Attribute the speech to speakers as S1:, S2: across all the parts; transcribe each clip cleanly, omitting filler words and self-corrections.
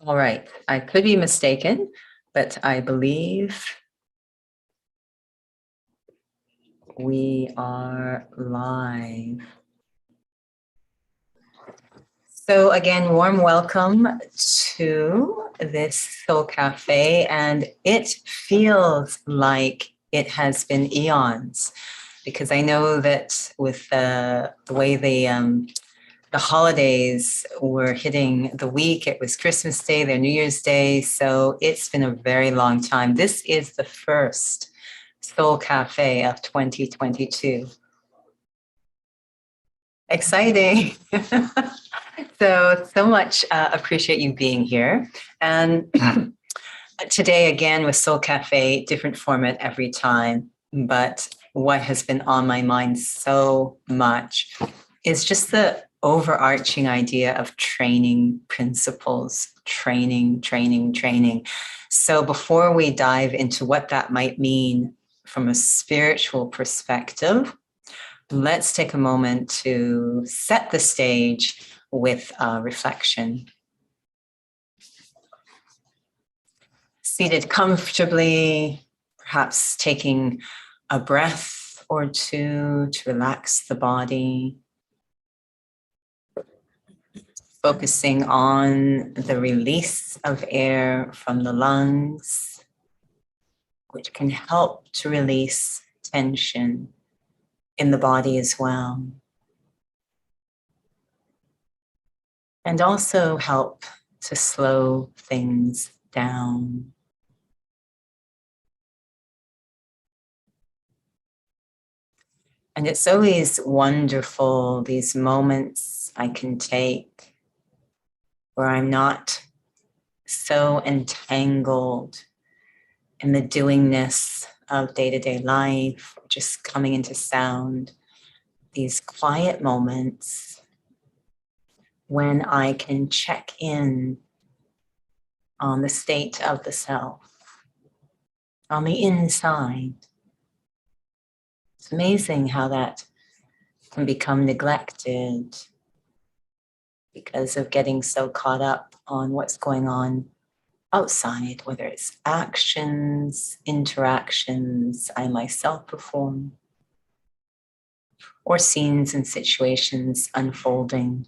S1: All right, I could be mistaken, but I believe we are live. So again, warm welcome to this Soul Cafe, and it feels like it has been eons, because I know that with the way the holidays were hitting the week. It was Christmas Day, their New Year's Day. So it's been a very long time. This is the first Soul Cafe of 2022. Exciting. So much appreciate you being here. And today, again, with Soul Cafe, different format every time. But what has been on my mind so much is just the overarching idea of training principles, training. So before we dive into what that might mean from a spiritual perspective, let's take a moment to set the stage with reflection. Seated comfortably, perhaps taking a breath or two to relax the body. Focusing on the release of air from the lungs, which can help to release tension in the body as well. And also help to slow things down. And it's always wonderful, these moments I can take where I'm not so entangled in the doingness of day-to-day life, just coming into sound, these quiet moments when I can check in on the state of the self, on the inside. It's amazing how that can become neglected because of getting so caught up on what's going on outside, whether it's actions, interactions I myself perform, or scenes and situations unfolding.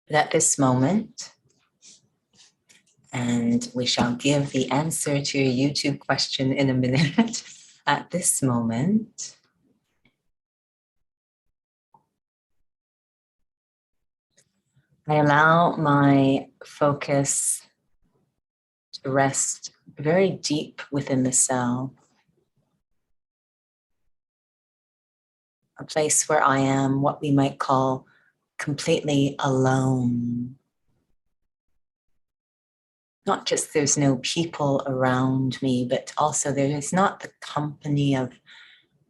S1: But at this moment, and we shall give the answer to your YouTube question in a minute, at this moment, I allow my focus to rest very deep within the self, a place where I am what we might call completely alone. Not just there's no people around me, but also there is not the company of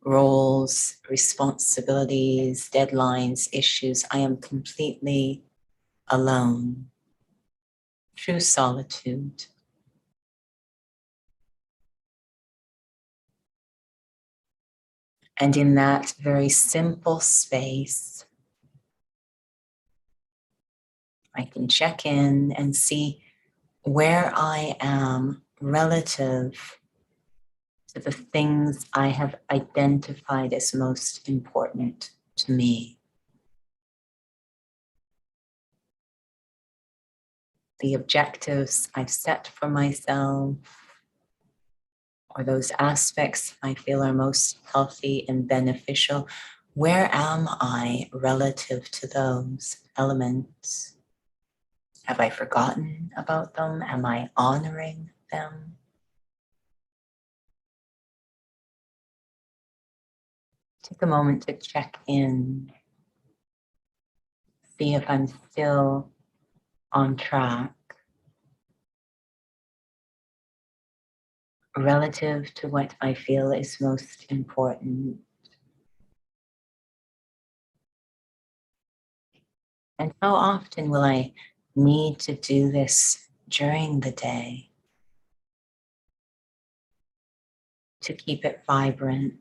S1: roles, responsibilities, deadlines, issues. I am completely alone. True solitude. And in that very simple space, I can check in and see where I am relative to the things I have identified as most important to me. The objectives I've set for myself, or those aspects I feel are most healthy and beneficial. Where am I relative to those elements? Have I forgotten about them? Am I honoring them? Take a moment to check in. See if I'm still on track relative to what I feel is most important. And how often will I need to do this during the day to keep it vibrant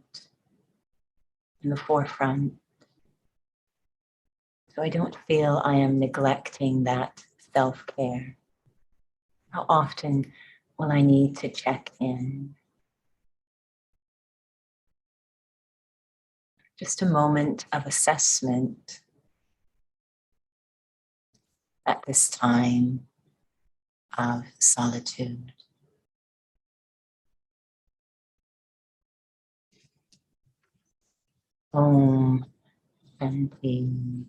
S1: in the forefront? so I don't feel I am neglecting that self-care. How often will I need to check in? Just a moment of assessment at this time of solitude. Om Shanti.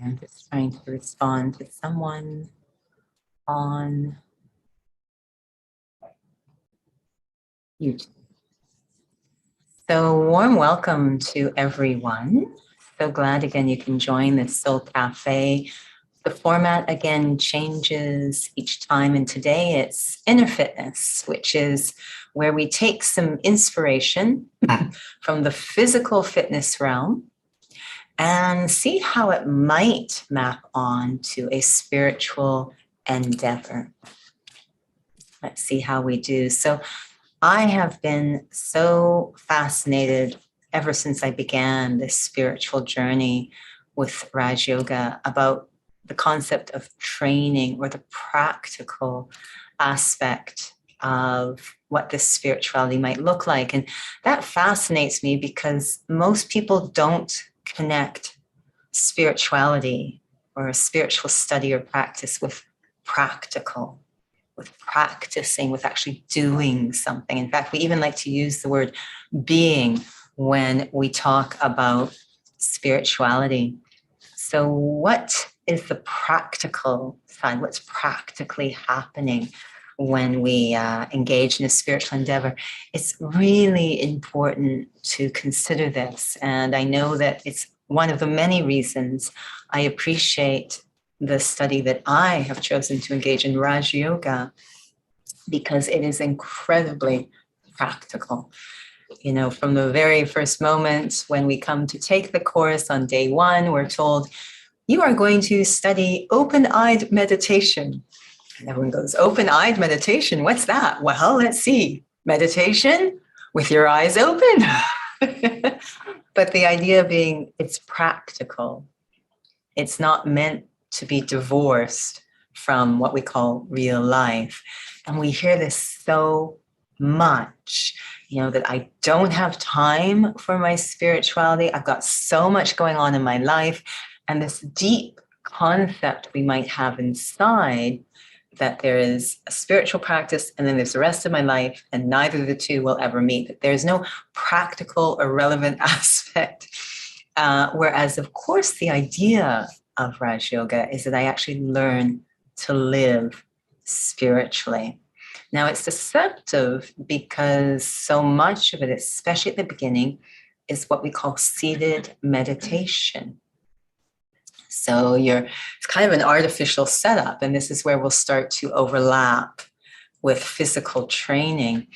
S1: I'm just trying to respond to someone on YouTube. So warm welcome to everyone. So glad again you can join this Soul Cafe. The format again changes each time, and today it's inner fitness, which is where we take some inspiration from the physical fitness realm and see how it might map on to a spiritual endeavor. Let's see how we do. So I have been so fascinated ever since I began this spiritual journey with Raj Yoga about the concept of training or the practical aspect of what this spirituality might look like. And that fascinates me because most people don't connect spirituality or a spiritual study or practice with practical, with practicing, with actually doing something. In fact, we even like to use the word being when we talk about spirituality. So what is the practical side? What's practically happening when we engage in a spiritual endeavor? It's really important to consider this. And I know that it's one of the many reasons I appreciate the study that I have chosen to engage in, Raj Yoga, because it is incredibly practical. You know, from the very first moment when we come to take the course on day one, we're told, you are going to study open-eyed meditation. And everyone goes, open-eyed meditation, what's that? Well, let's see. Meditation with your eyes open. But the idea being it's practical. It's not meant to be divorced from what we call real life. And we hear this so much, you know, that I don't have time for my spirituality. I've got so much going on in my life. And this deep concept we might have inside that there is a spiritual practice and then there's the rest of my life, and neither of the two will ever meet. That there's no practical or relevant aspect. Whereas, of course, the idea of Raj Yoga is that I actually learn to live spiritually. Now, it's deceptive because so much of it, especially at the beginning, is what we call seated meditation. So it's kind of an artificial setup, and this is where we'll start to overlap with physical training.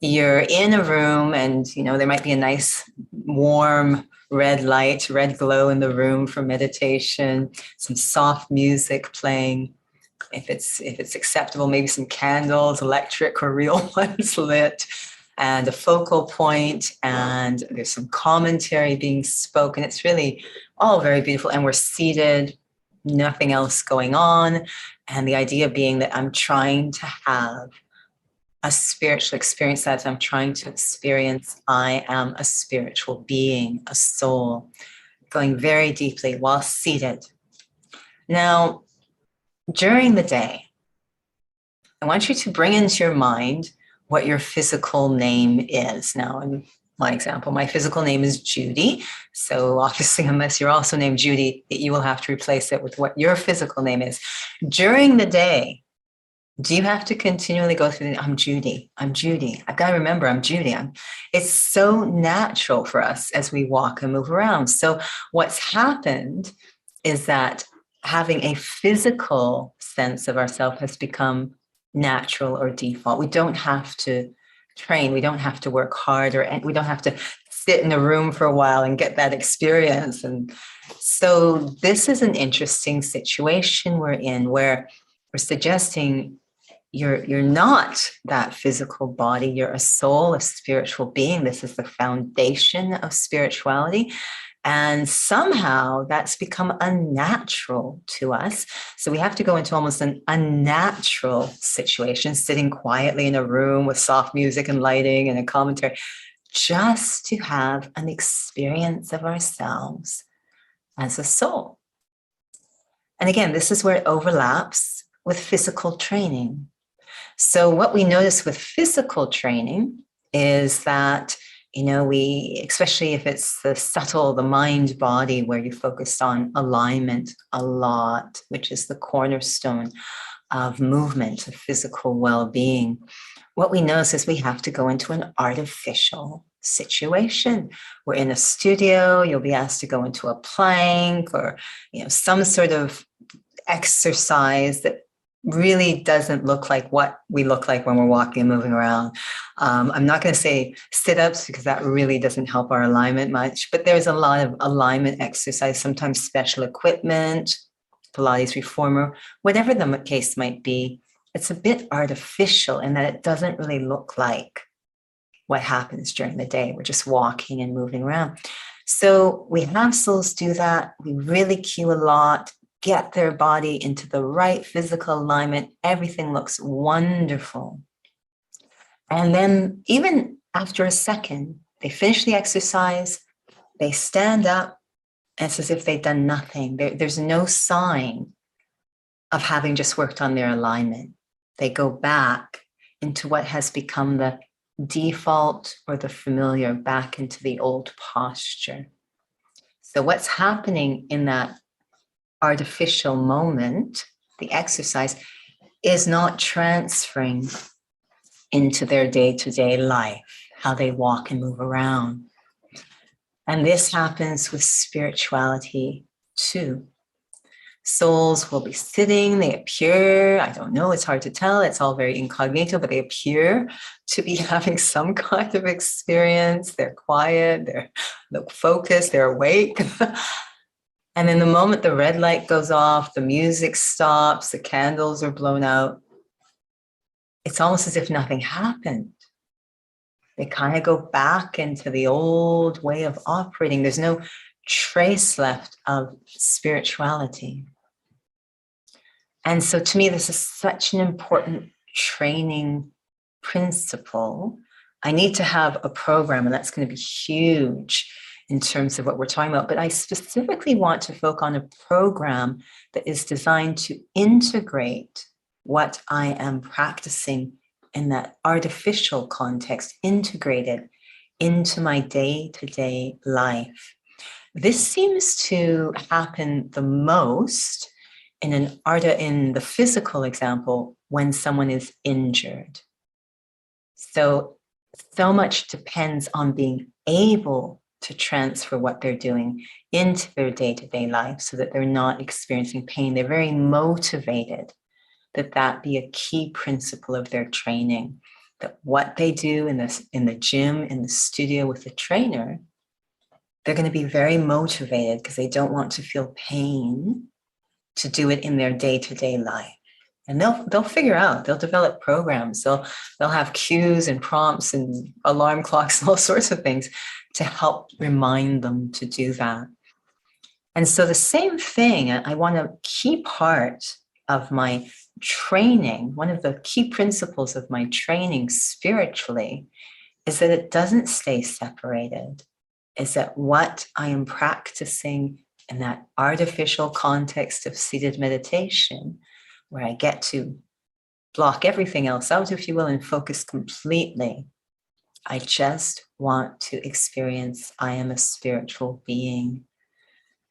S1: You're in a room and, you know, there might be a nice warm red light, red glow in the room for meditation, some soft music playing. If it's acceptable, maybe some candles, electric or real ones lit, and a focal point, and there's some commentary being spoken. It's really all very beautiful. And we're seated, nothing else going on. And the idea being that I'm trying to have a spiritual experience, that I'm trying to experience I am a spiritual being, a soul, going very deeply while seated. Now, during the day, I want you to bring into your mind what your physical name is. Now, in my example, my physical name is Judy. So obviously, unless you're also named Judy, you will have to replace it with what your physical name is. During the day, do you have to continually go through I'm Judy, I'm Judy. I've got to remember I'm Judy. It's so natural for us as we walk and move around. So what's happened is that having a physical sense of ourselves has become natural or default. We don't have to train. We don't have to work hard, or we don't have to sit in a room for a while and get that experience. And so this is an interesting situation we're in, where we're suggesting you're not that physical body. You're a soul, a spiritual being. This is the foundation of spirituality. And somehow that's become unnatural to us. So we have to go into almost an unnatural situation, sitting quietly in a room with soft music and lighting and a commentary, just to have an experience of ourselves as a soul. And again, this is where it overlaps with physical training. So what we notice with physical training is that, we, especially if it's the subtle, the mind body, where you focus on alignment a lot, which is the cornerstone of movement, of physical well-being, what we notice is we have to go into an artificial situation. We're in a studio, you'll be asked to go into a plank or, some sort of exercise that really doesn't look like what we look like when we're walking and moving around. I'm not going to say sit-ups because that really doesn't help our alignment much, but there's a lot of alignment exercise, sometimes special equipment, Pilates reformer, whatever the case might be. It's a bit artificial in that it doesn't really look like what happens during the day. We're just walking and moving around. So we have souls do that. We really cue a lot, get their body into the right physical alignment. Everything looks wonderful. And then even after a second, they finish the exercise, they stand up, and it's as if they've done nothing. There's no sign of having just worked on their alignment. They go back into what has become the default or the familiar, back into the old posture. So what's happening in that artificial moment, the exercise, is not transferring into their day-to-day life, how they walk and move around. And this happens with spirituality too. Souls will be sitting, they appear, I don't know, it's hard to tell, it's all very incognito, but they appear to be having some kind of experience. They're quiet, they're focused, they're awake. And then the moment the red light goes off, the music stops, the candles are blown out, it's almost as if nothing happened. They kind of go back into the old way of operating. There's no trace left of spirituality. And so to me, this is such an important training principle. I need to have a program, and that's going to be huge in terms of what we're talking about. But I specifically want to focus on a program that is designed to integrate what I am practicing in that artificial context, integrated into my day-to-day life. This seems to happen the most in the physical example when someone is injured. So much depends on being able to transfer what they're doing into their day-to-day life so that they're not experiencing pain. They're very motivated that be a key principle of their training, that what they do in the gym, in the studio with the trainer, they're going to be very motivated because they don't want to feel pain to do it in their day-to-day life. And they'll figure out, they'll develop programs, they'll have cues and prompts and alarm clocks and all sorts of things to help remind them to do that. And so the same thing, I want a key part of my training, one of the key principles of my training spiritually is that it doesn't stay separated, is that what I am practicing in that artificial context of seated meditation, where I get to block everything else out, if you will, and focus completely. I just want to experience I am a spiritual being.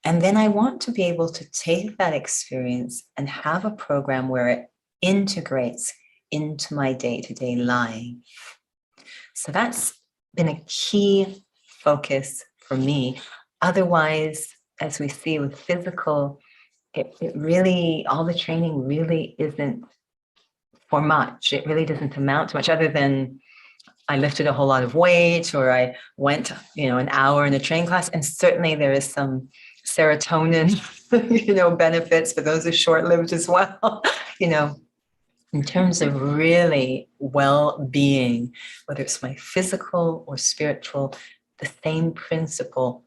S1: And then I want to be able to take that experience and have a program where it integrates into my day-to-day life. So that's been a key focus for me. Otherwise, as we see with physical, it really, all the training really isn't for much. It really doesn't amount to much other than I lifted a whole lot of weight or I went, an hour in a training class. And certainly there is some serotonin, benefits, but those are short-lived as well. In terms of really well-being, whether it's my physical or spiritual, the same principle.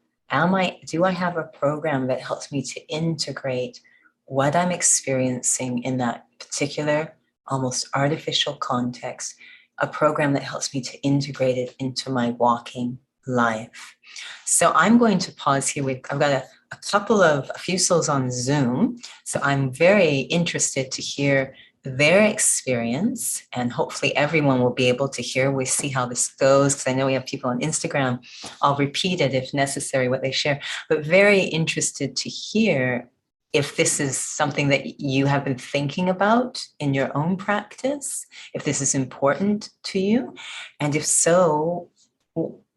S1: Do I have a program that helps me to integrate what I'm experiencing in that particular, almost artificial context, a program that helps me to integrate it into my walking life? So I'm going to pause here. I've got a few souls on Zoom. So I'm very interested to hear their experience, and hopefully everyone will be able to hear. We see how this goes, because I know we have people on Instagram. I'll repeat it if necessary, what they share, but very interested to hear if this is something that you have been thinking about in your own practice, if this is important to you, and if so,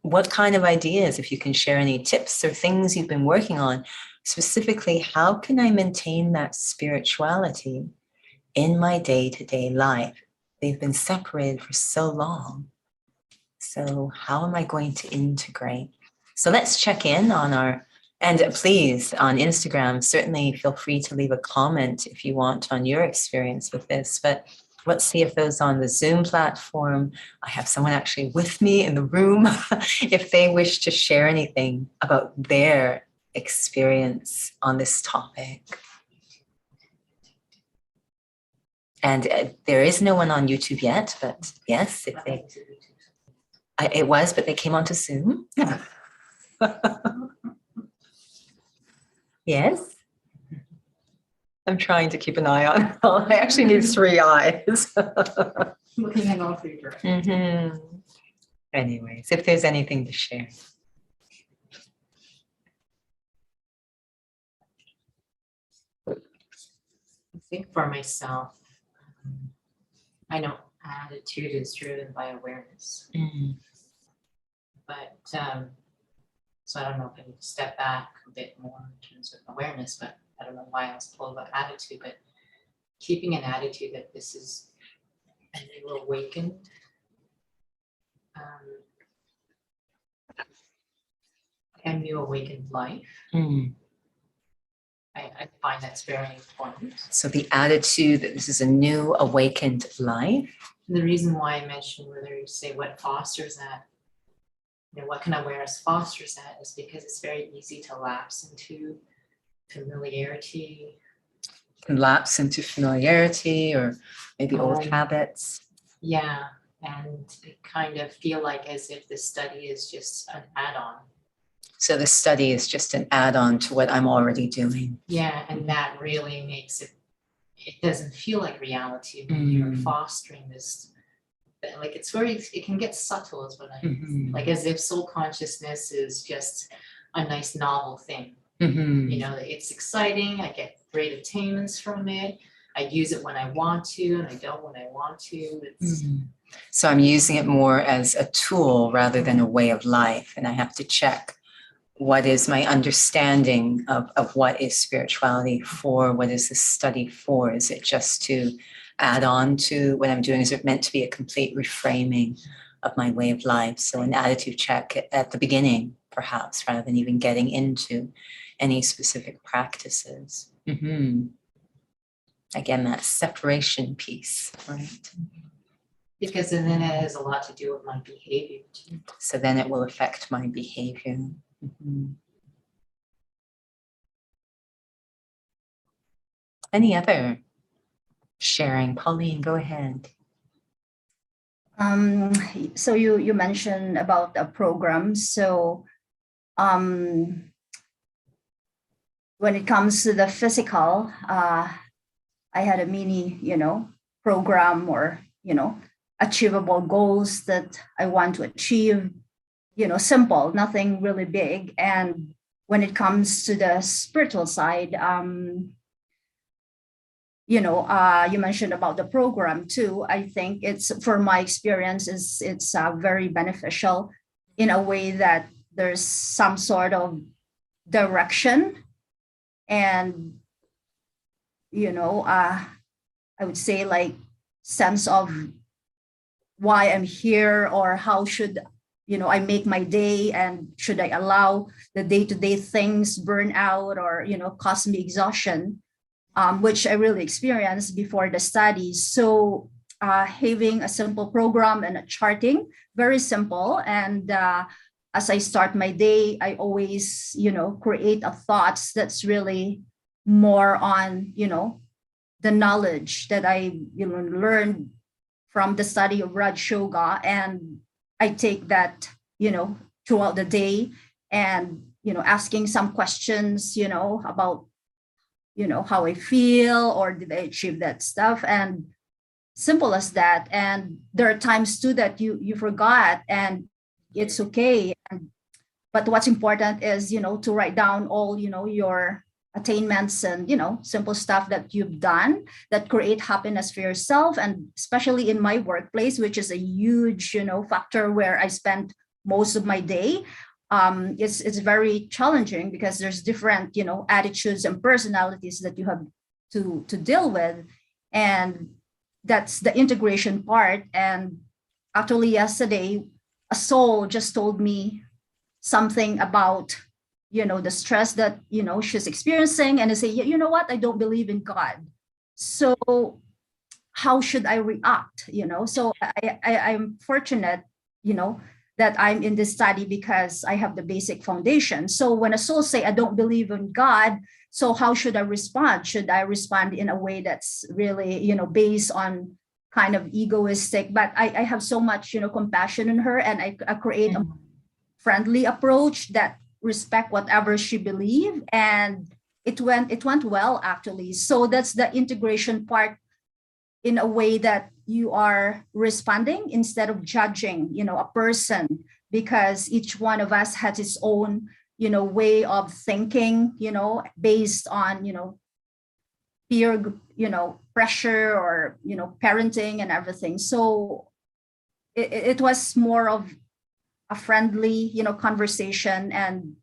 S1: what kind of ideas, if you can share any tips or things you've been working on, specifically, how can I maintain that spirituality in my day-to-day life? They've been separated for so long. So how am I going to integrate? So let's check in and please, on Instagram, certainly feel free to leave a comment if you want on your experience with this. But let's see if those on the Zoom platform, I have someone actually with me in the room, if they wish to share anything about their experience on this topic. And there is no one on YouTube yet, but yes, if they, it was, but they came onto Zoom. Yes. I'm trying to keep an eye on. I actually need 3 eyes.
S2: Looking in all 3 directions.
S1: Mm-hmm. Anyways, if there's anything to share.
S2: I think for myself, I know attitude is driven by awareness. But so I don't know if I need to step back a bit more in terms of awareness, but I don't know why I was pulled about attitude, but keeping an attitude that this is a new awakened life. I find that's very important.
S1: So the attitude that this is a new awakened life.
S2: And the reason why I mentioned whether you say what fosters that, what can awareness fosters that, is because it's very easy to lapse into familiarity.
S1: Lapse into familiarity or maybe old habits.
S2: Yeah, and kind of feel like as if the study is just an add-on.
S1: So the study is just an add-on to what I'm already doing.
S2: Yeah, and that really makes it doesn't feel like reality when you're fostering this. Like it can get subtle is what like as if soul consciousness is just a nice novel thing. It's exciting. I get great attainments from it. I use it when I want to, and I don't when I want to.
S1: So I'm using it more as a tool rather than a way of life. And I have to check, what is my understanding of what is spirituality for? What is this study for? Is it just to add on to what I'm doing? Is it meant to be a complete reframing of my way of life? So an attitude check at the beginning, perhaps, rather than even getting into any specific practices. Again, that separation piece, right?
S2: Because then it has a lot to do with my behavior too.
S1: So then it will affect my behavior. Any other sharing? Pauline, go ahead.
S3: So you mentioned about a program. So when it comes to the physical, I had a mini, program or, achievable goals that I want to achieve, simple, nothing really big. And when it comes to the spiritual side, you mentioned about the program too. I think for my experience, it's very beneficial in a way that there's some sort of direction and, I would say like sense of why I'm here or how should I make my day, and should I allow the day-to-day things burn out or, cause me exhaustion, which I really experienced before the studies. So having a simple program and a charting, very simple. And as I start my day, I always, create a thoughts that's really more on, the knowledge that I, learned from the study of Raj Yoga. And I take that, throughout the day, and, asking some questions, about, how I feel, or did I achieve that stuff? And simple as that. And there are times too that you forgot, and it's okay. But what's important is, to write down all, your attainments and, simple stuff that you've done that create happiness for yourself. And especially in my workplace, which is a huge, factor where I spend most of my day. It's very challenging because there's different, attitudes and personalities that you have to deal with. And that's the integration part. And actually yesterday, a soul just told me something about, the stress that, she's experiencing. And I say, you know what? I don't believe in God. So how should I react? So I'm fortunate, that I'm in this study because I have the basic foundation. So when a soul say, I don't believe in God, so how should I respond? Should I respond in a way that's really, based on kind of egoistic? But I have so much, compassion in her, and I create a friendly approach that respect whatever she believed, and it went well actually. So that's the integration part, in a way that you are responding instead of judging, a person, because each one of us has its own, way of thinking, based on, peer, pressure, or, parenting and everything. So it was more of a friendly, conversation, and,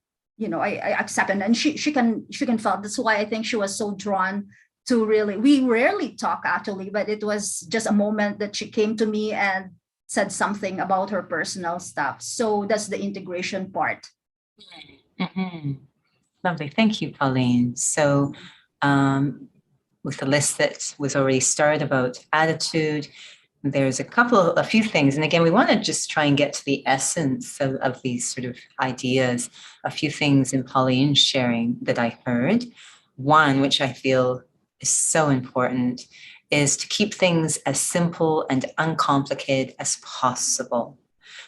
S3: I accept it. And she can feel. That's why I think she was so drawn to really, we rarely talk actually, but it was just a moment that she came to me and said something about her personal stuff. So that's the integration part.
S1: Mm-hmm. Lovely. Thank you, Pauline. So with the list that was already started about attitude, there's a few things. And again, we want to just try and get to the essence of these sort of ideas. A few things in Pauline's sharing that I heard. One, which I feel is so important, is to keep things as simple and uncomplicated as possible.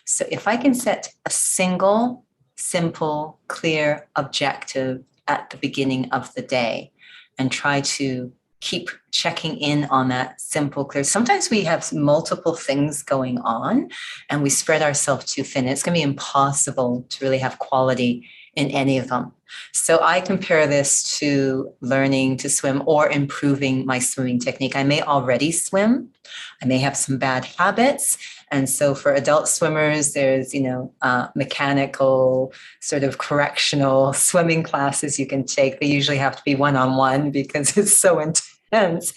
S1: So if I can set a single, simple, clear objective at the beginning of the day and try to keep checking in on that simple, clear. Sometimes we have multiple things going on and we spread ourselves too thin. It's going to be impossible to really have quality in any of them. So I compare this to learning to swim or improving my swimming technique. I may already swim. I may have some bad habits. And so for adult swimmers, there's, mechanical sort of correctional swimming classes you can take. They usually have to be one-on-one because it's so intense.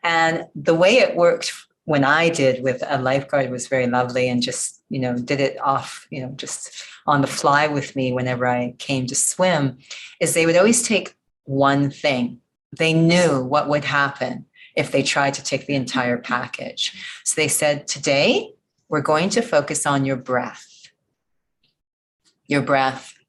S1: And the way it worked when I did with a lifeguard was very lovely, and just, did it off, just on the fly with me whenever I came to swim, is they would always take one thing. They knew what would happen if they tried to take the entire package. So they said, today, we're going to focus on your breath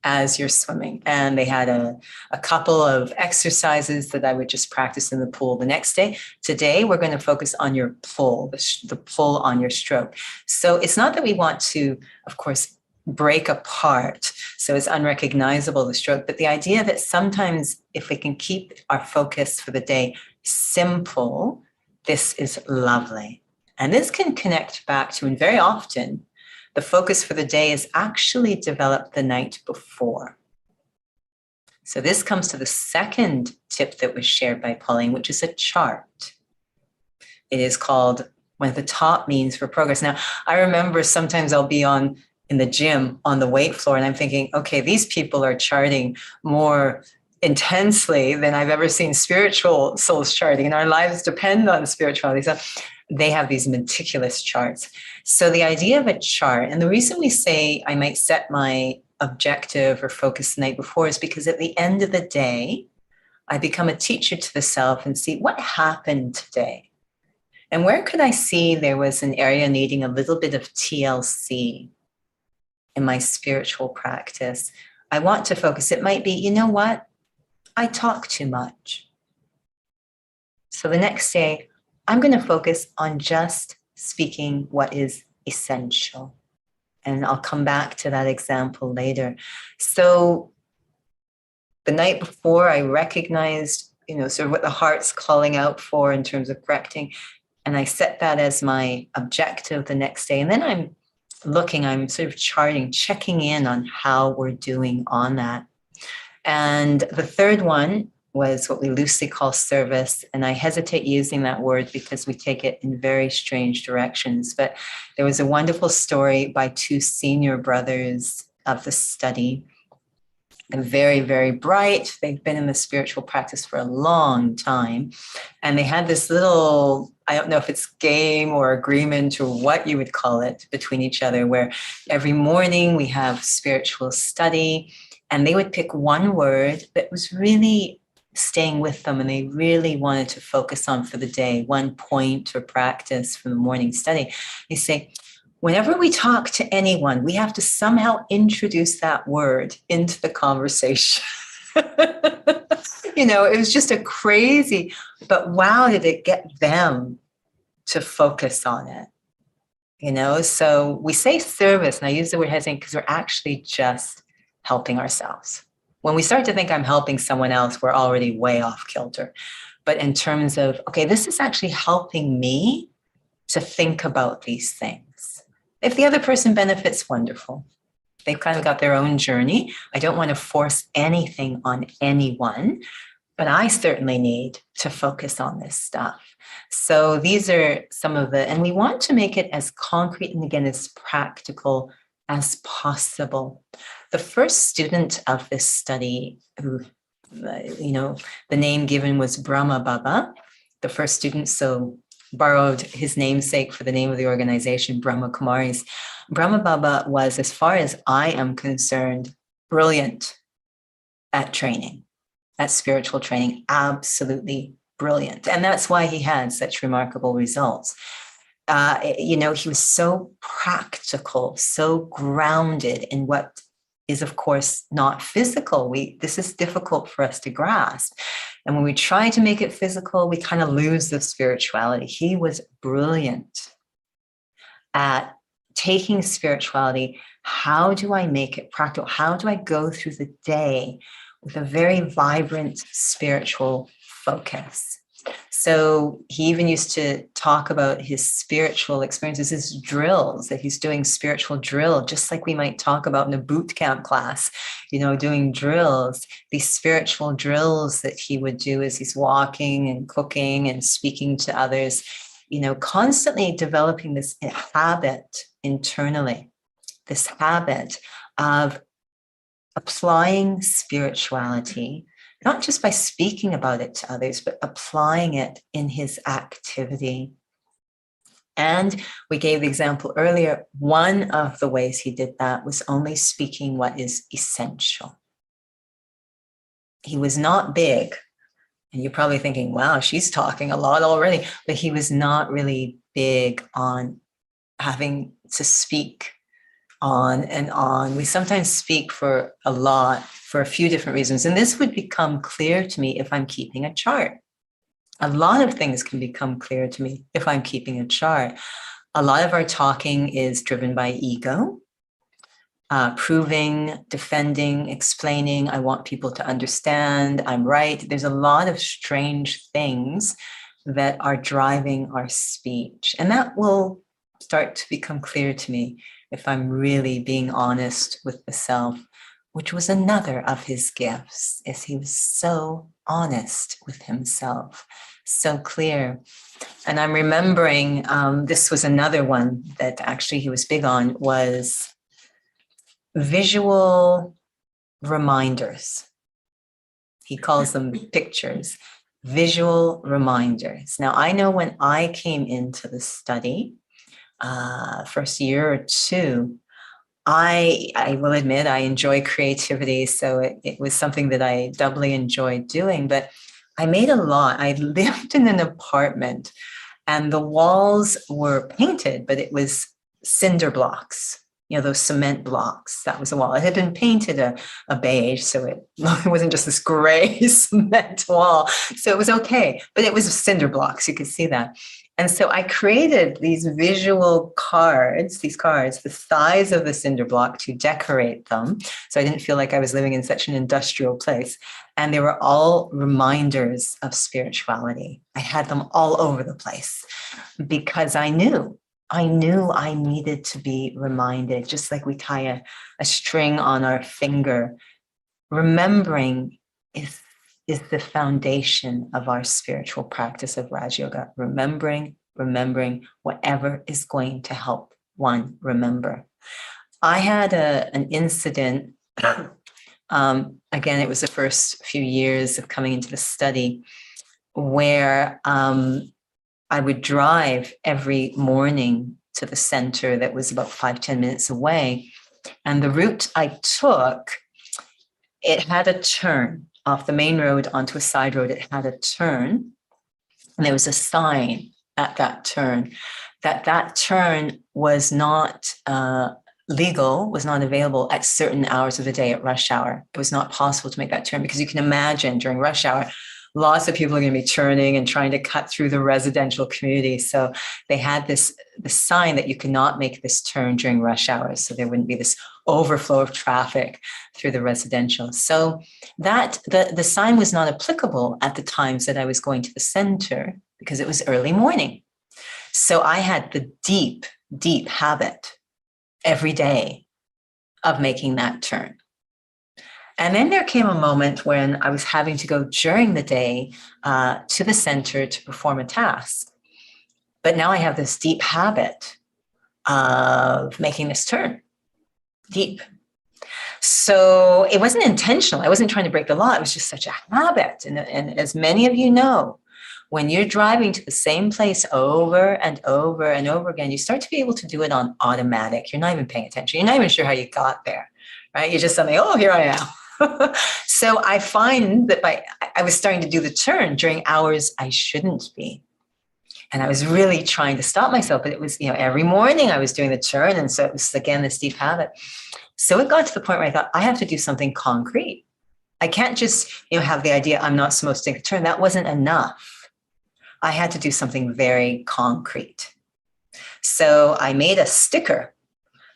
S1: as you're swimming. And they had a couple of exercises that I would just practice in the pool the next day. Today, we're going to focus on your pull, the pull on your stroke. So it's not that we want to, of course, break apart so it's unrecognizable, the stroke, but the idea that sometimes if we can keep our focus for the day simple, this is lovely. And this can connect back to, and very often, the focus for the day is actually developed the night before. So this comes to the second tip that was shared by Pauline, which is a chart. It is called one of the top means for progress. Now, I remember sometimes I'll be in the gym on the weight floor and I'm thinking, okay, these people are charting more intensely than I've ever seen spiritual souls charting, and our lives depend on spirituality. So they have these meticulous charts. So the idea of a chart, and the reason we say I might set my objective or focus the night before is because at the end of the day, I become a teacher to the self and see what happened today. And where could I see there was an area needing a little bit of TLC in my spiritual practice? I want to focus. It might be, you know what? I talk too much. So the next day, I'm going to focus on just speaking what is essential. And I'll come back to that example later. So the night before, I recognized, sort of what the heart's calling out for in terms of correcting. And I set that as my objective the next day. And then I'm sort of charting, checking in on how we're doing on that. And the third one was what we loosely call service. And I hesitate using that word because we take it in very strange directions. But there was a wonderful story by two senior brothers of the study. They're very, very bright. They've been in the spiritual practice for a long time. And they had this little, I don't know if it's game or agreement or what you would call it between each other, where every morning we have spiritual study and they would pick one word that was really staying with them and they really wanted to focus on for the day, one point or practice from the morning study. They say, whenever we talk to anyone, we have to somehow introduce that word into the conversation. It was just a crazy, but wow, did it get them to focus on it? So we say service, and I use the word hesitant because we're actually just helping ourselves. When we start to think I'm helping someone else, we're already way off kilter. But in terms of, okay, this is actually helping me to think about these things. If the other person benefits, wonderful. They've kind of got their own journey. I don't want to force anything on anyone, but I certainly need to focus on this stuff. So these are some of and we want to make it as concrete and again, as practical as possible. The first student of this study, who, the name given was Brahma Baba, the first student, so borrowed his namesake for the name of the organization, Brahma Kumaris. Brahma Baba was, as far as I am concerned, brilliant at training, at spiritual training, absolutely brilliant. And that's why he had such remarkable results. He was so practical, so grounded in what is, of course, not physical. This is difficult for us to grasp. And when we try to make it physical, we kind of lose the spirituality. He was brilliant at taking spirituality. How do I make it practical? How do I go through the day with a very vibrant spiritual focus? So he even used to talk about his spiritual experiences, his drills, that he's doing spiritual drill, just like we might talk about in a boot camp class, doing drills, these spiritual drills that he would do as he's walking and cooking and speaking to others, constantly developing this habit internally, this habit of applying spirituality, not just by speaking about it to others, but applying it in his activity. And we gave the example earlier, one of the ways he did that was only speaking what is essential. He was not big, and you're probably thinking, wow, she's talking a lot already, but he was not really big on having to speak on and on. We sometimes speak for a lot for a few different reasons. And this would become clear to me if I'm keeping a chart. A lot of things can become clear to me if I'm keeping a chart. A lot of our talking is driven by ego, proving, defending, explaining. I want people to understand I'm right. There's a lot of strange things that are driving our speech. And that will start to become clear to me if I'm really being honest with the self, which was another of his gifts, is he was so honest with himself, so clear. And I'm remembering, this was another one that actually he was big on, was visual reminders. He calls them pictures. visual reminders. Now, I know when I came into the study, first year or two, I will admit I enjoy creativity, so it was something that I doubly enjoyed doing, but I made a lot. I lived in an apartment and the walls were painted, but it was cinder blocks, those cement blocks. That was the wall. It had been painted a beige, so it wasn't just this gray cement wall. So it was okay, but it was cinder blocks. You could see that. And so I created these visual cards, the size of the cinder block to decorate them. So I didn't feel like I was living in such an industrial place. And they were all reminders of spirituality. I had them all over the place because I knew I needed to be reminded, just like we tie a string on our finger. Remembering is the foundation of our spiritual practice of Raj Yoga. Remembering whatever is going to help one remember. I had an incident, again, it was the first few years of coming into the study, where I would drive every morning to the center that was about 5-10 minutes away. And the route I took, it had a turn off the main road onto a side road. It had a turn, and there was a sign at that turn that turn was not legal, was not available at certain hours of the day at rush hour. It was not possible to make that turn because you can imagine during rush hour, lots of people are going to be turning and trying to cut through the residential community. So they had the sign that you could not make this turn during rush hours. So there wouldn't be this overflow of traffic through the residential. So that the sign was not applicable at the times that I was going to the center because it was early morning. So I had the deep, deep habit every day of making that turn. And then there came a moment when I was having to go during the day to the center to perform a task. But now I have this deep habit of making this turn, deep. So it wasn't intentional. I wasn't trying to break the law. It was just such a habit. And as many of you know, when you're driving to the same place over and over and over again, you start to be able to do it on automatic. You're not even paying attention. You're not even sure how you got there, right? You're just suddenly, oh, here I am. So I find that I was starting to do the turn during hours I shouldn't be. And I was really trying to stop myself, but it was, every morning I was doing the turn. And so it was, again, this deep habit. So it got to the point where I thought, I have to do something concrete. I can't just, have the idea I'm not supposed to take a turn. That wasn't enough. I had to do something very concrete. So I made a sticker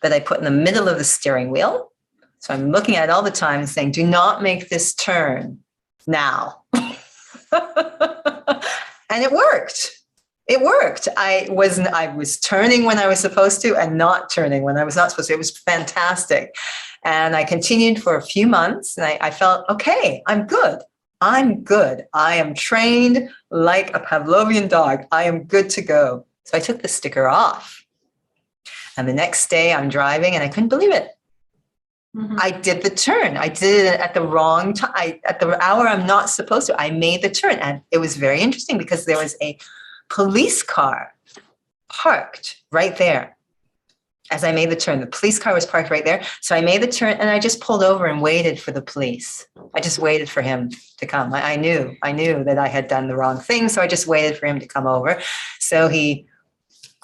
S1: that I put in the middle of the steering wheel. So I'm looking at it all the time and saying, do not make this turn now. And it worked. It worked. I was turning when I was supposed to and not turning when I was not supposed to. It was fantastic. And I continued for a few months and I felt, okay, I'm good. I am trained like a Pavlovian dog. I am good to go. So I took the sticker off. And the next day I'm driving and I couldn't believe it. Mm-hmm. I did the turn. I did it at the wrong time, at the hour I'm not supposed to. I made the turn. And it was very interesting because there was a police car parked right there. As I made the turn, the police car was parked right there. So I made the turn and I just pulled over and waited for the police. I just waited for him to come. I knew that I had done the wrong thing. So I just waited for him to come over. So he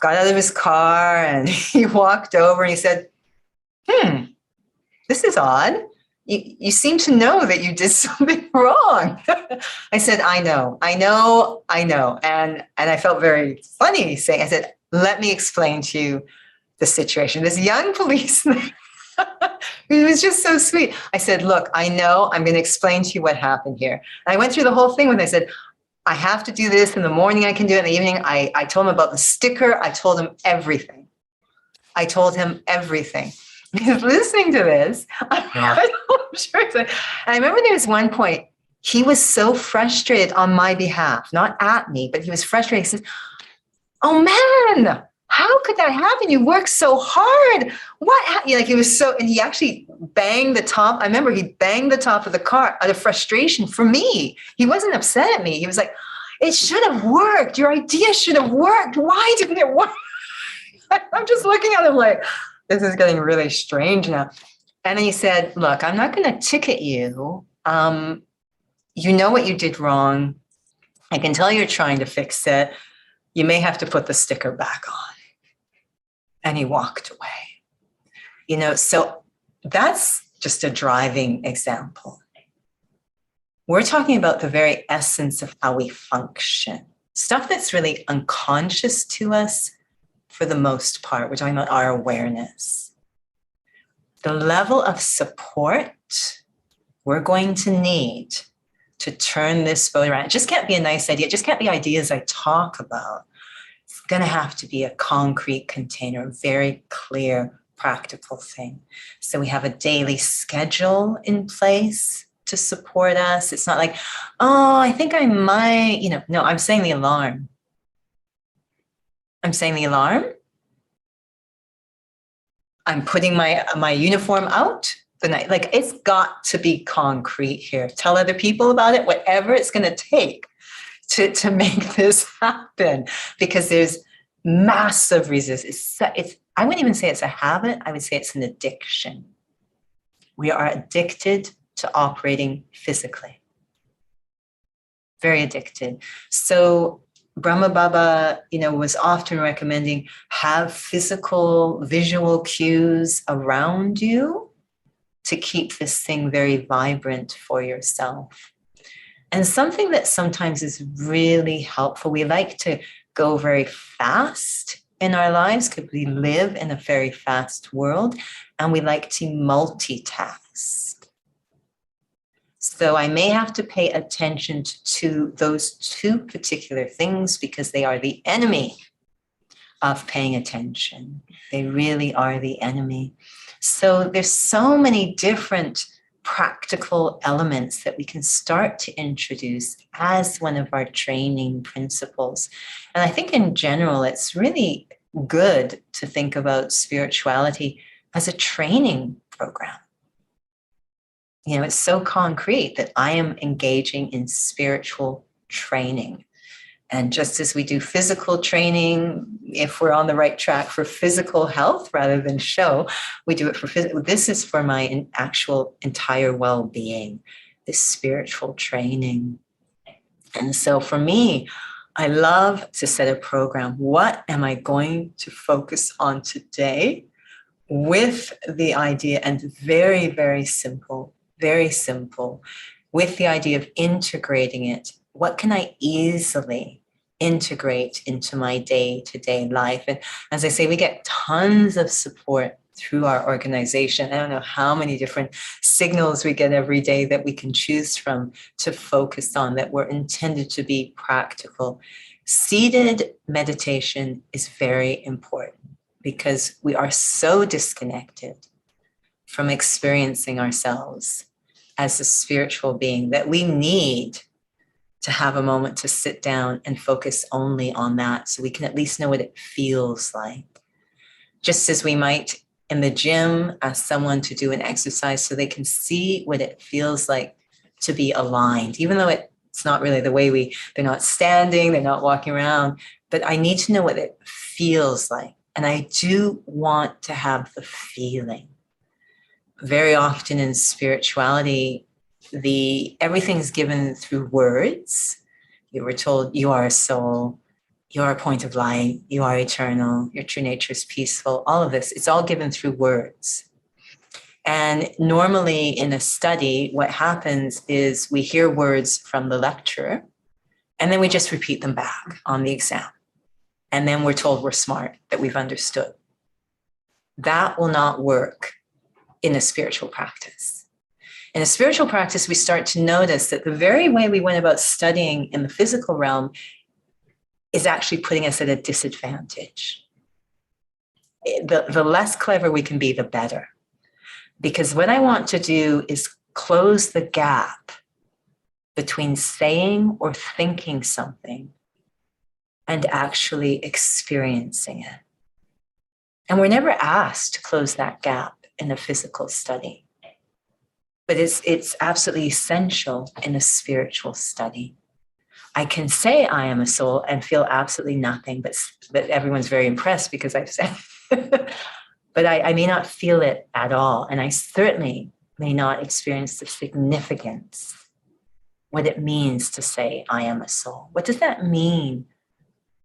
S1: got out of his car and he walked over and he said, this is odd. You seem to know that you did something wrong. I said, I know. And I felt very funny saying, I said, let me explain to you the situation. This young policeman, he was just so sweet. I said, look, I know, I'm going to explain to you what happened here. And I went through the whole thing when I said, I have to do this in the morning. I can do it in the evening. I told him about the sticker. I told him everything. He was listening to this. I'm sure. And I remember there was one point, he was so frustrated on my behalf, not at me, but he was frustrated. He says, oh man, how could that happen? You work so hard. Like it was so, and he actually banged the top. I remember he banged the top of the car out of frustration for me. He wasn't upset at me. He was like, it should have worked. Your idea should have worked. Why didn't it work? I'm just looking at him like, this is getting really strange now. And then he said, look, I'm not going to ticket you. You know what you did wrong. I can tell you're trying to fix it. You may have to put the sticker back on. And he walked away. So that's just a driving example. We're talking about the very essence of how we function. Stuff that's really unconscious to us for the most part. We're talking about our awareness. The level of support we're going to need to turn this boat around. It just can't be a nice idea. It just can't be ideas I talk about. It's going to have to be a concrete container, a very clear, practical thing. So we have a daily schedule in place to support us. It's not like, oh, I think I might, no, I'm saying the alarm. I'm saying the alarm. I'm putting my uniform out the night. Like, it's got to be concrete here. Tell other people about it, whatever it's going to take to make this happen, because there's massive resistance. I wouldn't even say it's a habit. I would say it's an addiction. We are addicted to operating physically. Very addicted. So Brahma Baba, was often recommending have physical, visual cues around you to keep this thing very vibrant for yourself. And something that sometimes is really helpful, we like to go very fast in our lives because we live in a very fast world, and we like to multitask. So I may have to pay attention to those two particular things because they are the enemy of paying attention. They really are the enemy. So there's so many different practical elements that we can start to introduce as one of our training principles. And I think in general, it's really good to think about spirituality as a training program. It's so concrete that I am engaging in spiritual training. And just as we do physical training, if we're on the right track for physical health rather than show, we do it for physical. This is for my actual entire well-being, this spiritual training. And so for me, I love to set a program. What am I going to focus on today? With the idea, and very, very simple, with the idea of integrating it. What can I easily integrate into my day-to-day life? And as I say, we get tons of support through our organization. I don't know how many different signals we get every day that we can choose from to focus on that were intended to be practical. Seated meditation is very important because we are so disconnected from experiencing ourselves as a spiritual being that we need to have a moment to sit down and focus only on that so we can at least know what it feels like. Just as we might in the gym ask someone to do an exercise so they can see what it feels like to be aligned, even though it's not really the way they're not standing, they're not walking around, but I need to know what it feels like. And I do want to have the feeling. Very often in spirituality, everything's given through words. You were told you are a soul, you are a point of light, you are eternal, your true nature is peaceful. All of this, it's all given through words. And normally in a study, what happens is we hear words from the lecturer, and then we just repeat them back on the exam. And then we're told we're smart, that we've understood. That will not work in a spiritual practice. In a spiritual practice, we start to notice that the very way we went about studying in the physical realm is actually putting us at a disadvantage. The less clever we can be, the better. Because what I want to do is close the gap between saying or thinking something and actually experiencing it. And we're never asked to close that gap in a physical study. But it's absolutely essential in a spiritual study. I can say I am a soul and feel absolutely nothing, but everyone's very impressed because I've said, but I may not feel it at all. And I certainly may not experience the significance, what it means to say I am a soul. What does that mean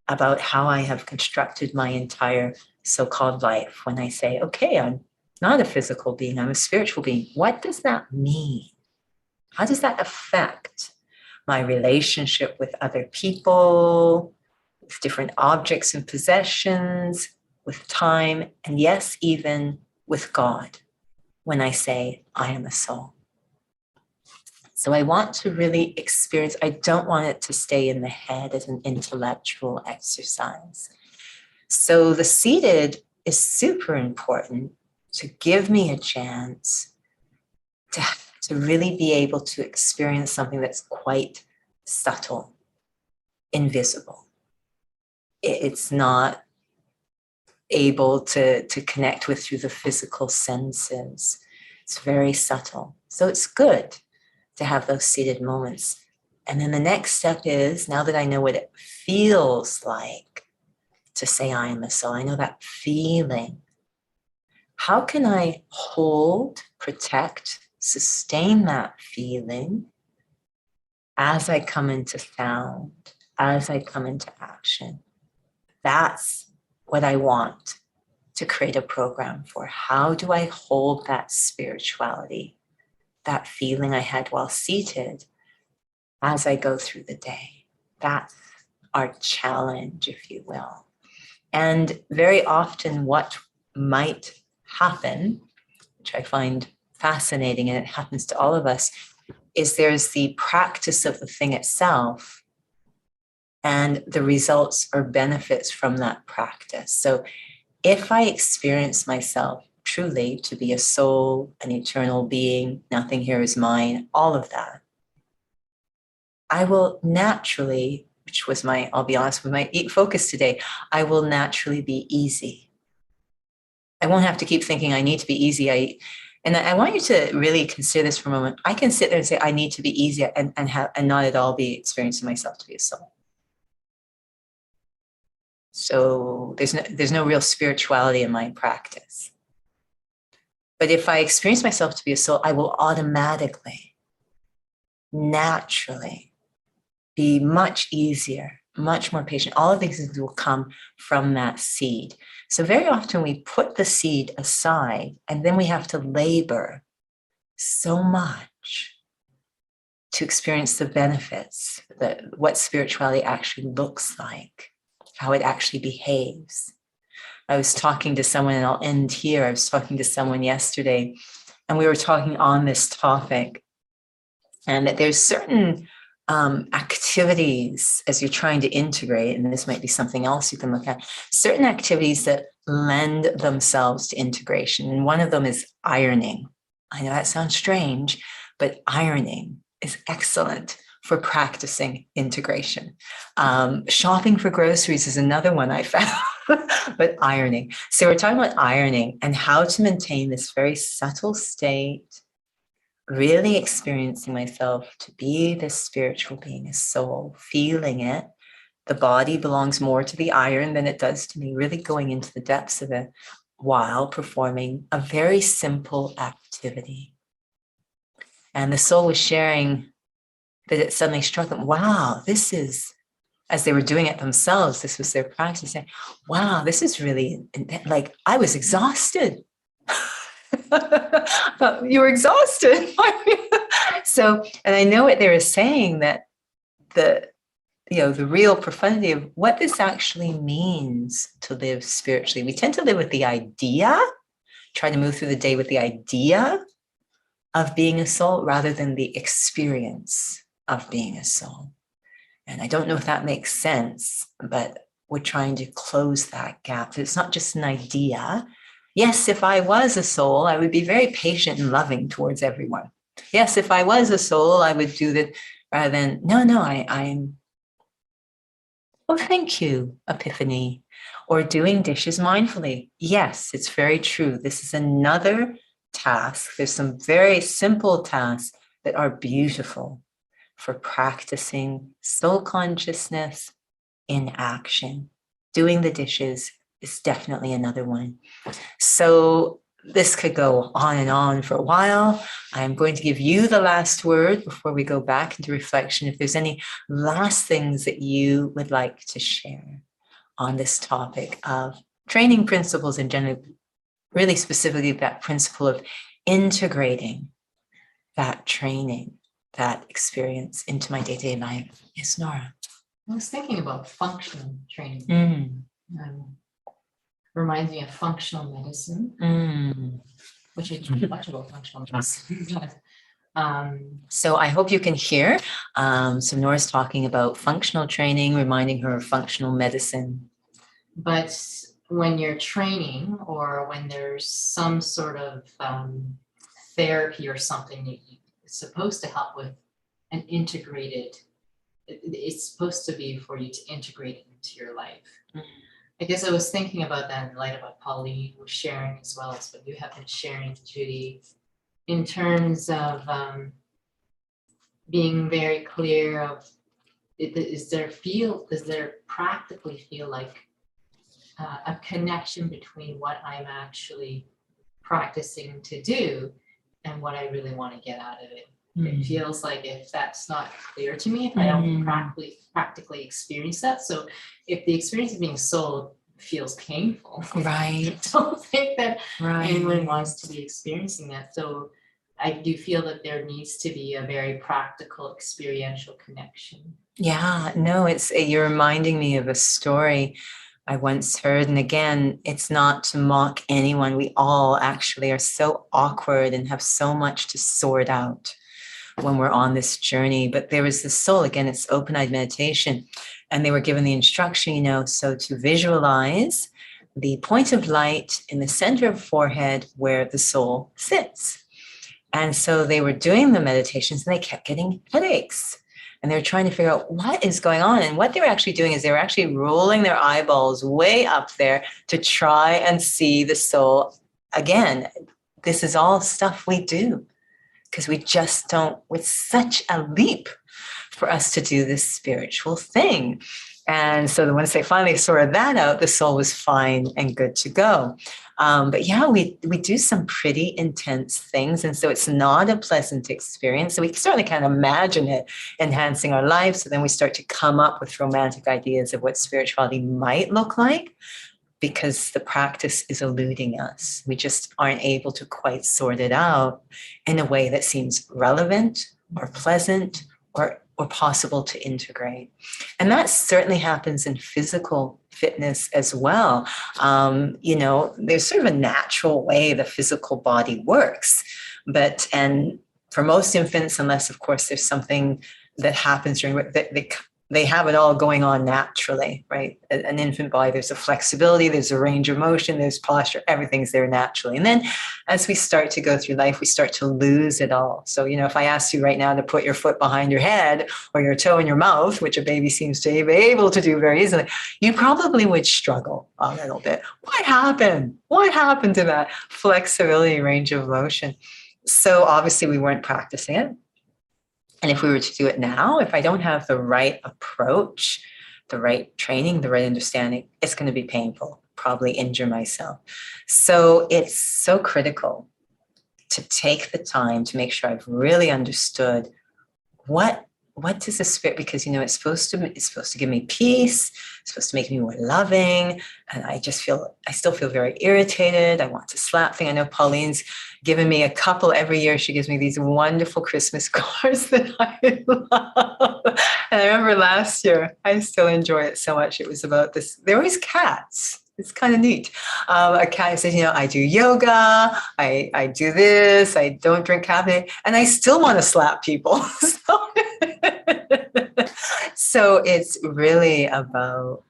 S1: about how I have constructed my entire so-called life when I say, okay, I'm not a physical being, I'm a spiritual being? What does that mean? How does that affect my relationship with other people, with different objects and possessions, with time, and yes, even with God, when I say I am a soul? So I want to really experience, I don't want it to stay in the head as an intellectual exercise. So the seated is super important to give me a chance to really be able to experience something that's quite subtle, invisible. It's not able to connect with through the physical senses. It's very subtle. So it's good to have those seated moments. And then the next step is, now that I know what it feels like to say I am a soul, I know that feeling. How can I hold, protect, sustain that feeling as I come into sound, as I come into action? That's what I want to create a program for. How do I hold that spirituality, that feeling I had while seated, as I go through the day? That's our challenge, if you will. And very often what might happen, which I find fascinating, and it happens to all of us, is there's the practice of the thing itself, and the results or benefits from that practice. So if I experience myself truly to be a soul, an eternal being, nothing here is mine, all of that, I will naturally, which was I'll be honest, with my focus today, I will naturally be easy. I won't have to keep thinking I need to be easy. And I want you to really consider this for a moment. I can sit there and say I need to be easy and not at all be experiencing myself to be a soul. So there's no real spirituality in my practice. But if I experience myself to be a soul, I will automatically, naturally be much easier, much more patient. All of these things will come from that seed. So very often we put the seed aside and then we have to labor so much to experience the benefits, what spirituality actually looks like, how it actually behaves. I was talking to someone, and I'll end here. I was talking to someone yesterday, and we were talking on this topic, and that there's certain activities as you're trying to integrate, and this might be something else you can look at, certain activities that lend themselves to integration. And one of them is ironing. I know that sounds strange, but ironing is excellent for practicing integration. Shopping for groceries is another one I found, but ironing. So we're talking about ironing and how to maintain this very subtle state, really experiencing myself to be this spiritual being, a soul, feeling it. The body belongs more to the iron than it does to me, really going into the depths of it while performing a very simple activity. And the soul was sharing that it suddenly struck them, wow, this is, as they were doing it themselves, this was their practice, saying, wow, this is really, like, I was exhausted. You were exhausted. So, and I know what they were saying, that the real profundity of what this actually means to live spiritually. We tend to live with the idea, try to move through the day with the idea of being a soul rather than the experience of being a soul. And I don't know if that makes sense, but we're trying to close that gap. It's not just an idea. Yes, if I was a soul, I would be very patient and loving towards everyone. Yes, if I was a soul, I would do that rather than, I'm, oh, thank you, Epiphany. or doing dishes mindfully. Yes, it's very true. This is another task. There's some very simple tasks that are beautiful for practicing soul consciousness in action. Doing the dishes is definitely another one. So this could go on and on for a while. I'm going to give you the last word before we go back into reflection. If there's any last things that you would like to share on this topic of training principles in general, really specifically that principle of integrating that training, that experience into my day-to-day life. Yes, Nora.
S2: I was thinking about functional training. Reminds me of functional medicine, which I don't know much about functional medicine.
S1: So I hope you can hear. So Nora's talking about functional training, reminding her of functional medicine.
S2: But when you're training, or when there's some sort of therapy or something that it's supposed to help with an integrated, it's supposed to be for you to integrate it into your life. I guess I was thinking about that in light of what Pauline was sharing, as well as what you have been sharing, Judy, in terms of being very clear of, does there practically feel like a connection between what I'm actually practicing to do and what I really want to get out of it. It feels like if that's not clear to me, if I don't practically experience that. So if the experience of being soul feels painful,
S1: right?
S2: I don't think that anyone wants to be experiencing that. So I do feel that there needs to be a very practical experiential connection.
S1: Yeah, no, you're reminding me of a story I once heard. And again, it's not to mock anyone. We all actually are so awkward and have so much to sort out when we're on this journey. But there was this soul, again, it's open-eyed meditation, and they were given the instruction, so to visualize the point of light in the center of forehead where the soul sits. And so they were doing the meditations and they kept getting headaches. And they were trying to figure out what is going on. And what they were actually doing is they were actually rolling their eyeballs way up there to try and see the soul again. This is all stuff we do because we just don't, with such a leap for us to do this spiritual thing. And so once they finally sorted that out, the soul was fine and good to go. But yeah, we do some pretty intense things. And so it's not a pleasant experience. So we certainly can't imagine it enhancing our lives. So then we start to come up with romantic ideas of what spirituality might look like, because the practice is eluding us. We just aren't able to quite sort it out in a way that seems relevant or pleasant or possible to integrate. And that certainly happens in physical fitness as well. There's sort of a natural way the physical body works. And for most infants, unless of course there's something that happens during they have it all going on naturally, right? An infant body, there's a flexibility, there's a range of motion, there's posture, everything's there naturally. And then as we start to go through life, we start to lose it all. So, if I asked you right now to put your foot behind your head or your toe in your mouth, which a baby seems to be able to do very easily, you probably would struggle a little bit. What happened? What happened to that flexibility, range of motion? So obviously we weren't practicing it. And if we were to do it now, if I don't have the right approach, the right training, the right understanding, it's going to be painful, probably injure myself. So it's so critical to take the time to make sure I've really understood what does the spirit, because it's supposed to give me peace, it's supposed to make me more loving, and I still feel very irritated. I want to slap things. I know Pauline's given me a couple every year. She gives me these wonderful Christmas cards that I love. And I remember last year, I still enjoy it so much. It was about this. They're always cats. It's kind of neat. A cat says, I do yoga, I do this, I don't drink caffeine, and I still want to slap people. So it's really about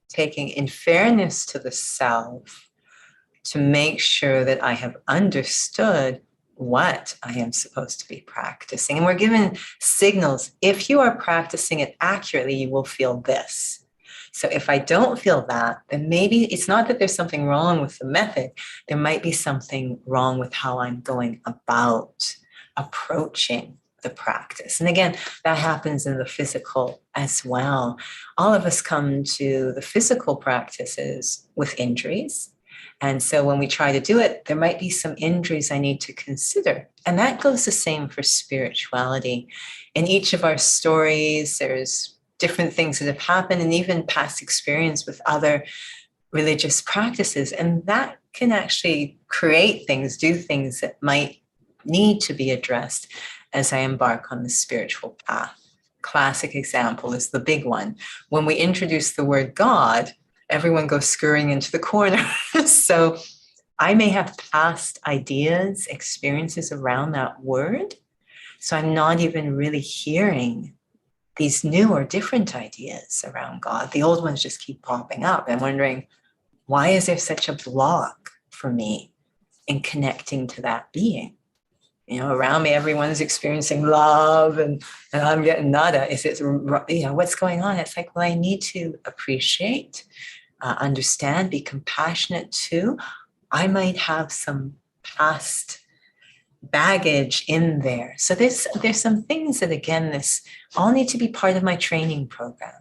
S1: taking, in fairness to the self, to make sure that I have understood what I am supposed to be practicing. And we're given signals. If you are practicing it accurately, you will feel this. So if I don't feel that, then maybe it's not that there's something wrong with the method. There might be something wrong with how I'm going about approaching the practice. And again, that happens in the physical as well. All of us come to the physical practices with injuries. And so when we try to do it, there might be some injuries I need to consider. And that goes the same for spirituality. In each of our stories, there's different things that have happened, and even past experience with other religious practices. And that can actually create things, do things that might need to be addressed as I embark on the spiritual path. Classic example is the big one. When we introduce the word God, everyone goes scurrying into the corner. So I may have past ideas, experiences around that word. So I'm not even really hearing these new or different ideas around God. The old ones just keep popping up. I'm wondering, why is there such a block for me in connecting to that being? You know, around me, everyone's experiencing love and I'm getting nada. Is it, you know, what's going on? It's like, well, I need to appreciate, understand, be compassionate too. I might have some past baggage in there. So there's some things that, again, this all need to be part of my training program.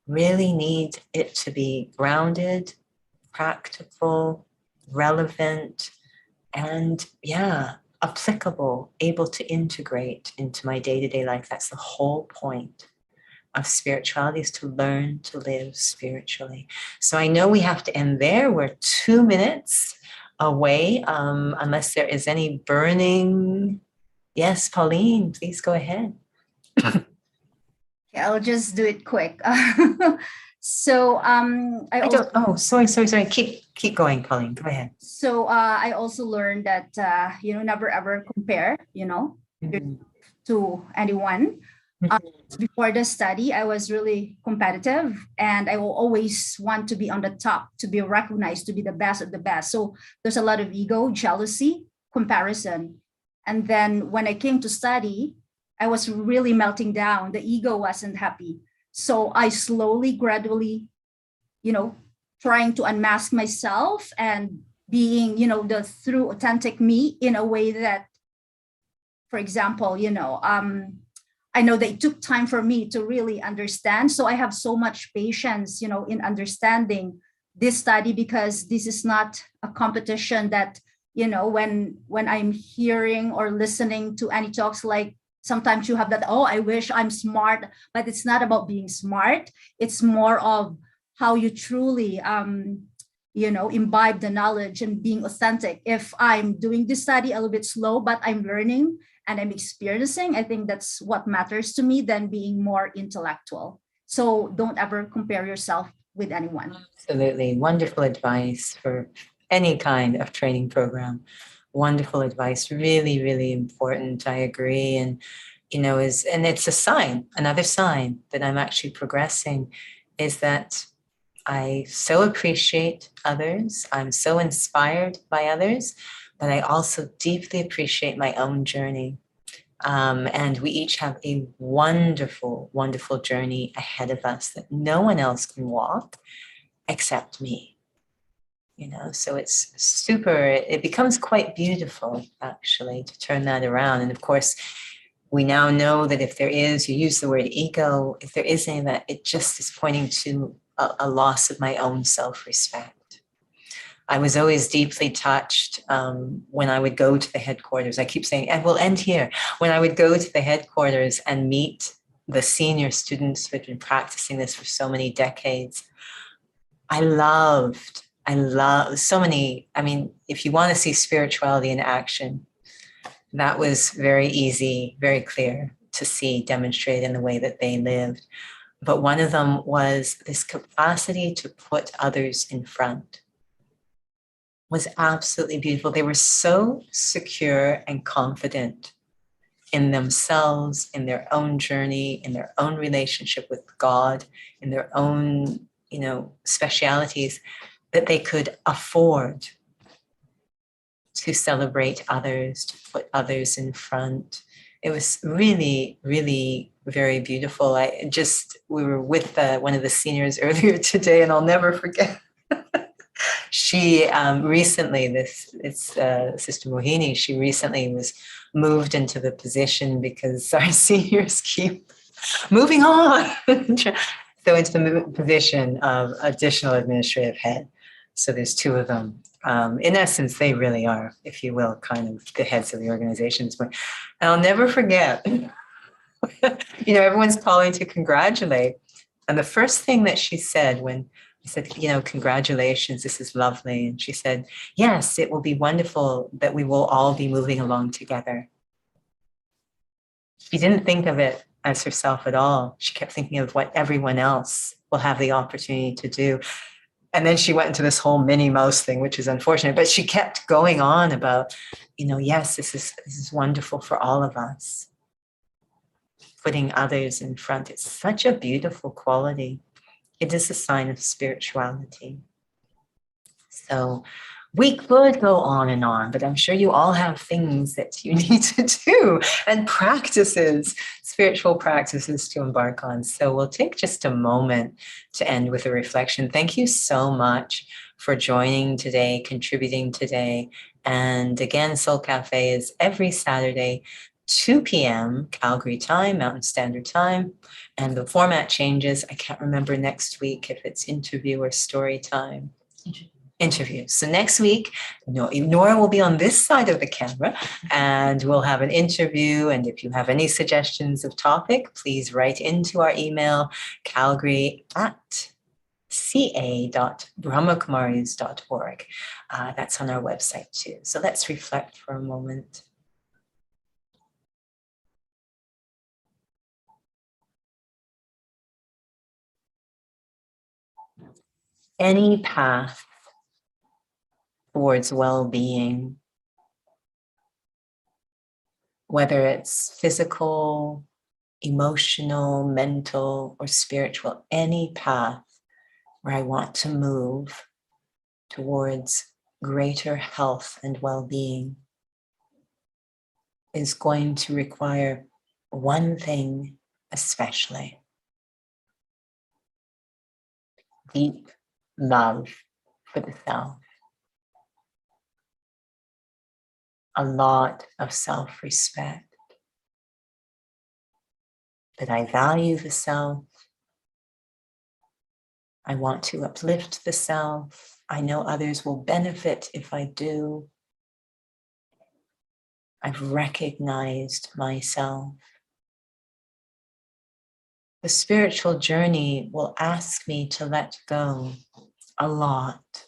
S1: Really need it to be grounded, practical, relevant, and applicable, able to integrate into my day-to-day life. That's the whole point of spirituality, is to learn to live spiritually. So I know we have to end there. We're 2 minutes away, unless there is any burning. Yes, Pauline, please go ahead.
S3: I'll just do it quick. So
S1: sorry. Keep going, Pauline. Go ahead.
S3: So I also learned that never ever compare to anyone. Before the study, I was really competitive, and I will always want to be on the top, to be recognized, to be the best of the best. So there's a lot of ego, jealousy, comparison. And then when I came to study, I was really melting down. The ego wasn't happy. So I slowly, gradually, trying to unmask myself and being, the true authentic me in a way that, for example, I know that it took time for me to really understand. So I have so much patience, in understanding this study, because this is not a competition that, when I'm hearing or listening to any talks, like sometimes you have that, oh, I wish I'm smart, but it's not about being smart. It's more of how you truly, imbibe the knowledge and being authentic. If I'm doing this study a little bit slow, but I'm learning and I'm experiencing, I think that's what matters to me than being more intellectual. So don't ever compare yourself with anyone.
S1: Absolutely. Wonderful advice for any kind of training program. Wonderful advice. Really, really important. I agree. And, and it's a sign, another sign that I'm actually progressing, is that I so appreciate others. I'm so inspired by others, but I also deeply appreciate my own journey. And we each have a wonderful, wonderful journey ahead of us that no one else can walk except me. So it's it becomes quite beautiful, actually, to turn that around. And of course, we now know that if there is, you use the word ego, if there is any of that, it just is pointing to a loss of my own self-respect. I was always deeply touched when I would go to the headquarters. I keep saying, and we'll end here. When I would go to the headquarters and meet the senior students who had been practicing this for so many decades, I loved so many. I mean, if you want to see spirituality in action, that was very easy, very clear to see demonstrated in the way that they lived. But one of them was this capacity to put others in front. Was absolutely beautiful. They were so secure and confident in themselves, in their own journey, in their own relationship with God, in their own, specialities, that they could afford to celebrate others, to put others in front. It was really, really, very beautiful. We were with one of the seniors earlier today, and I'll never forget. She recently, Sister Mohini, she recently was moved into the position because our seniors keep moving on. So into the position of additional administrative head. So there's two of them. In essence, they really are, if you will, kind of the heads of the organizations. But I'll never forget, everyone's calling to congratulate. And the first thing that she said when I said, congratulations, this is lovely. And she said, yes, it will be wonderful that we will all be moving along together. She didn't think of it as herself at all. She kept thinking of what everyone else will have the opportunity to do. And then she went into this whole Minnie Mouse thing, which is unfortunate, but she kept going on about, yes, this is wonderful for all of us. Putting others in front. It's such a beautiful quality. It is a sign of spirituality. So we could go on and on, but I'm sure you all have things that you need to do and practices, spiritual practices to embark on. So we'll take just a moment to end with a reflection. Thank you so much for joining today, contributing today. And again, Soul Cafe is every Saturday, 2 p.m. Calgary time, Mountain Standard Time. And the format changes. I can't remember next week if it's interview or story time. Interview. So next week, Nora will be on this side of the camera and we'll have an interview. And if you have any suggestions of topic, please write into our email, calgary@ca.brahmakumaris.org. That's on our website too. So let's reflect for a moment. Any path towards well-being, whether it's physical, emotional, mental, or spiritual, any path where I want to move towards greater health and well-being is going to require one thing especially: deep love for the self. A lot of self-respect, that I value the self. I want to uplift the self. I know others will benefit if I do. I've recognized myself. The spiritual journey will ask me to let go a lot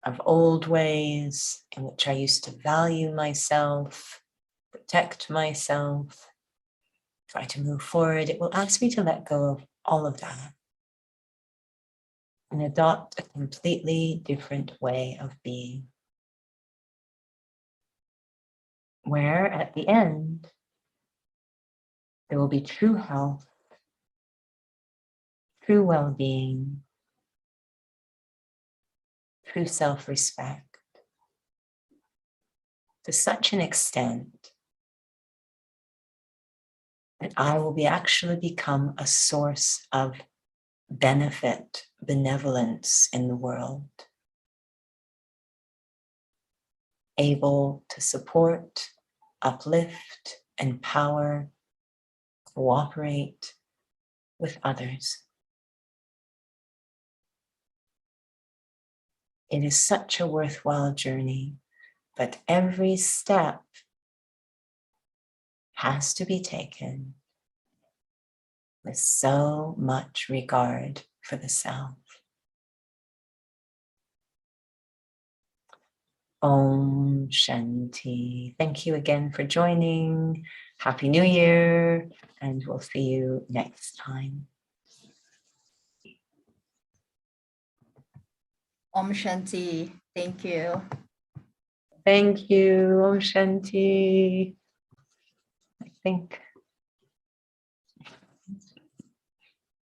S1: of old ways in which I used to value myself, protect myself, try to move forward. It will ask me to let go of all of that and adopt a completely different way of being, where at the end, there will be true health, true well-being, true self-respect, to such an extent that I will actually become a source of benefit, benevolence in the world, able to support, uplift, empower, cooperate with others. It is such a worthwhile journey, but every step has to be taken with so much regard for the self. Om Shanti. Thank you again for joining. Happy New Year, and we'll see you next time.
S3: Om Shanti. Thank you.
S1: Thank you. Om Shanti. I think